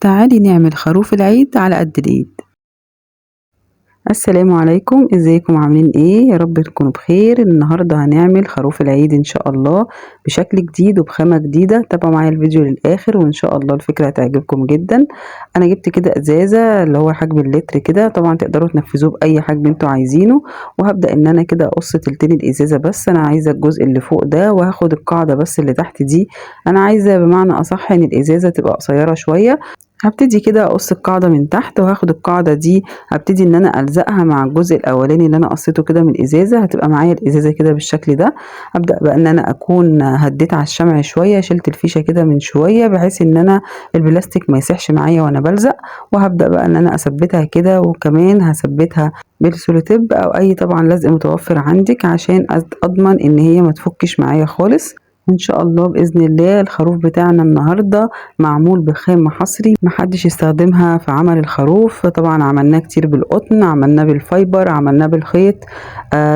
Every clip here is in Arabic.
تعالي نعمل خروف العيد على قد الإيد. السلام عليكم، ازيكم عاملين ايه؟ يا رب تكونوا بخير. النهارده هنعمل خروف العيد ان شاء الله بشكل جديد وبخامه جديده. تابعوا معايا الفيديو للاخر وان شاء الله الفكره هتعجبكم جدا. انا جبت كده ازازه اللي هو حجم اللتر كده، طبعا تقدروا تنفذوه باي حجم انتوا عايزينه. وهبدا ان انا كده اقص تلتين الازازه، بس انا عايزه الجزء اللي فوق ده وهاخد القاعده بس اللي تحت دي. انا عايزه بمعنى اصح ان الازازه تبقى قصيره شويه. هبتدي كده اقص القاعده من تحت، وهاخد القاعده دي هبتدي ان انا الزقها مع الجزء الاولاني اللي انا قصيته كده من الازازه. هتبقى معايا الازازه كده بالشكل ده. ابدا بقى ان انا اكون هديت على الشمع شويه، شلت الفيشه كده من شويه بحيث ان انا البلاستيك ما يسيحش معايا وانا بلزق. وهبدا بقى ان انا اثبتها كده، وكمان هثبتها بالسولوتيب او اي طبعا لزق متوفر عندك عشان اضمن ان هي ما تفكش معايا خالص. ان شاء الله باذن الله الخروف بتاعنا النهارده معمول بخامة حصري محدش يستخدمها في عمل الخروف. طبعا عملناه كتير بالقطن، عملناه بالفايبر، عملناه بالخيط.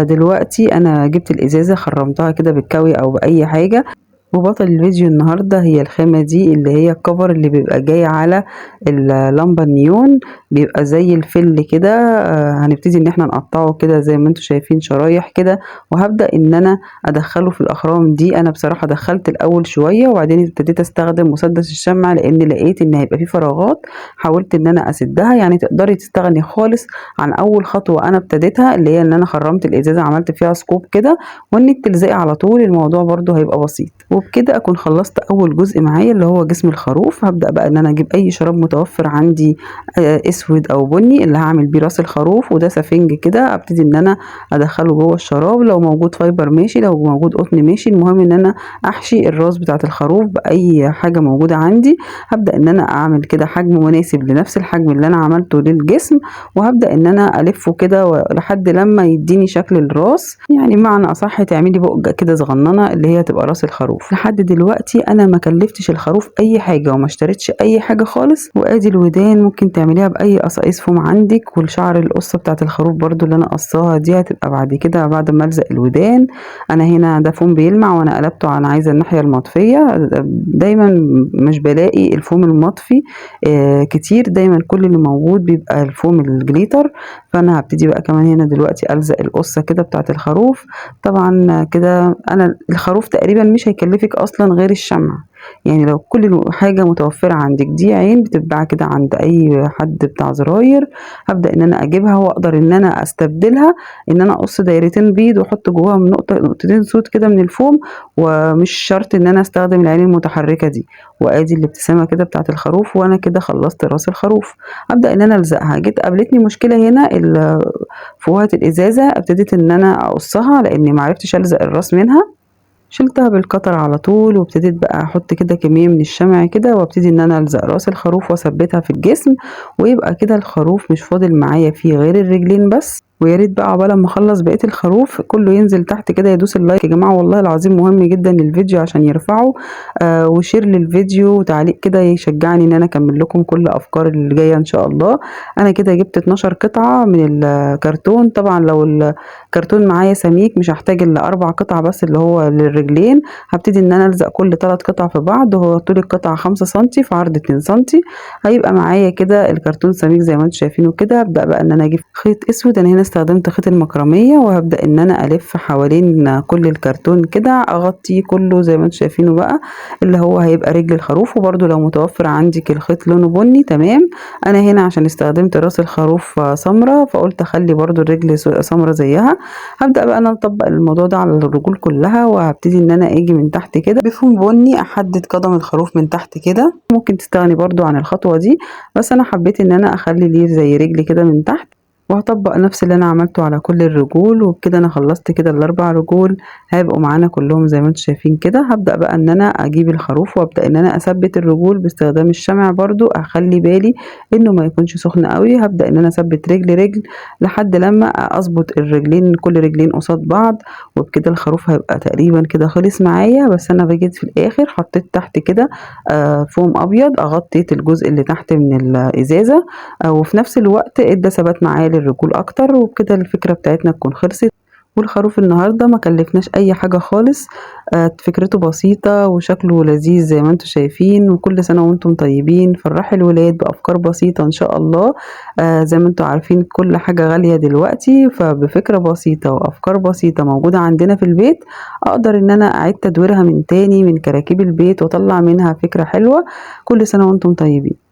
دلوقتي انا جبت الازازة خرمتها كده بالكاوية او باي حاجة. وبطل الفيديو النهاردة هي الخامة دي اللي هي الكفر اللي بيبقى جاي على اللمبة النيون، بيبقى زي الفل كده. هنبتدي ان احنا نقطعه كده زي ما انتم شايفين شرايح كده، وهبدأ ان انا ادخله في الاخرام دي. انا بصراحة دخلت الاول شوية وبعدين ابتديت استخدم مسدس الشمع لان لقيت ان هيبقى فيه فراغات، حاولت ان انا اسدها. يعني تقدري تستغني خالص عن اول خطوة انا ابتديتها اللي هي ان انا خرمت الازازة عملت فيها سكوب كده، وانك تلزقي على طول الموضوع برضو هيبقى بسيط. وبكده اكون خلصت اول جزء معايا اللي هو جسم الخروف. هبدأ بقى ان انا اجيب اي شراب متوفر عندي، اسود او بني، اللي هعمل بيه راس الخروف. وده سفنج كده ابتدي ان انا ادخله جوه الشراب، لو موجود فايبر ماشي، لو موجود قطن ماشي. المهم ان انا احشي الراس بتاعه الخروف باي حاجه موجوده عندي. هبدأ ان انا اعمل كده حجم مناسب لنفس الحجم اللي انا عملته للجسم، وهبدأ ان انا الفه كده لحد لما يديني شكل الراس. يعني معنى اصح تعملي بقجة كده صغننه اللي هي تبقى راس الخروف. لحد دلوقتي انا ما كلفتش الخروف اي حاجه وما اشتريتش اي حاجه خالص. وادي الودان ممكن تعمليها باي قصاقيس فوم عندك، والشعر القصه بتاعه الخروف برضو اللي انا قصاها دي هتبقى بعد كده بعد ما الزق الودان. انا هنا ده فوم بيلمع وانا قلبته، انا عايزه الناحيه المطفيه. دايما مش بلاقي الفوم المطفي كتير، دايما كل اللي موجود بيبقى الفوم الجليتر. فانا هبتدي بقى كمان هنا دلوقتي الزق القصه كده بتاعه الخروف. طبعا كده انا الخروف تقريبا مش هيكلفك اصلا غير الشمع. يعني لو كل حاجة متوفرة عندك دي عين بتتباع كده عند اي حد بتاع زراير، هبدأ ان انا اجيبها واقدر ان انا استبدلها ان انا اقص دايرتين بيض واحط جواهم نقطتين سود كده من الفوم، ومش شرط ان انا استخدم العين المتحركة دي. وادي الابتسامة كده بتاعت الخروف، وانا كده خلصت راس الخروف. ابدأ ان انا الزقها. جيت قابلتني مشكلة هنا فوهة الازازة، ابتديت ان انا اقصها لاني معرفتش الزق الراس منها. شلتها بالقطر على طول وابتديت بقى احط كده كمية من الشمع كده، وابتدي ان انا الزق راس الخروف واثبتها في الجسم. ويبقى كده الخروف مش فاضل معايا فيه غير الرجلين بس. ويا ريت بقى عقبال ما اخلص بقيه الخروف كله ينزل تحت كده يدوس اللايك يا جماعه، والله العظيم مهم جدا للفيديو عشان يرفعه. وشير للفيديو وتعليق كده يشجعني ان انا اكمل لكم كل افكار اللي جايه ان شاء الله. انا كده جبت 12 قطعه من الكرتون. طبعا لو الكرتون معايا سميك مش هحتاج الا 4 قطع بس اللي هو للرجلين. هبتدي ان انا الزق كل 3 قطع في بعض، وهو طول القطعه 5 سم في عرض 2 سم. هيبقى معايا كده الكرتون سميك زي ما انتم شايفينه كده. ابدا بقى ان انا اجيب خيط اسود، انا هنا استخدمت خيط المكرميه، وهبدا ان انا الف حوالين كل الكرتون كده اغطيه كله زي ما انتم شايفينه بقى اللي هو هيبقى رجل الخروف. وبرده لو متوفر عندك الخيط لونه بني تمام. انا هنا عشان استخدمت راس الخروف سمره فقلت اخلي برده الرجل سمره زيها. هبدا بقى انا اطبق الموضوع ده على الرجول كلها، وهبتدي ان انا اجي من تحت كده بفوم بني احدد قدم الخروف من تحت كده. ممكن تستغني برده عن الخطوه دي، بس انا حبيت ان انا اخلي ليه زي رجل كده من تحت، وهطبق نفس اللي انا عملته على كل الرجول. وبكده انا خلصت كده ال4 رجول هيبقوا معانا كلهم زي ما انتم شايفين كده. هبدأ بقى ان انا اجيب الخروف وابدأ ان انا اثبت الرجول باستخدام الشمع. برضو اخلي بالي انه ما يكونش سخن قوي. هبدأ ان انا اثبت رجل رجل لحد لما اظبط الرجلين كل رجلين قصاد بعض. وبكده الخروف هيبقى تقريبا كده خلص معايا. بس انا بجيت في الاخر حطيت تحت كده فوم ابيض اغطيت الجزء اللي تحت من الازازة، وفي نفس الوقت ادى ثبات معايا للرجول اكتر. وبكده الفكرة بتاعتنا تكون خلصت. والخروف النهاردة ما كلفناش اي حاجة خالص. فكرته بسيطة وشكله لذيذ زي ما انتم شايفين. وكل سنة وانتم طيبين، فرحي الولاد بأفكار بسيطة ان شاء الله. زي ما انتم عارفين كل حاجة غالية دلوقتي، فبفكرة بسيطة وأفكار بسيطة موجودة عندنا في البيت أقدر إن أنا أعيد تدويرها من تاني من كراكيب البيت وأطلع منها فكرة حلوة. كل سنة وانتم طيبين.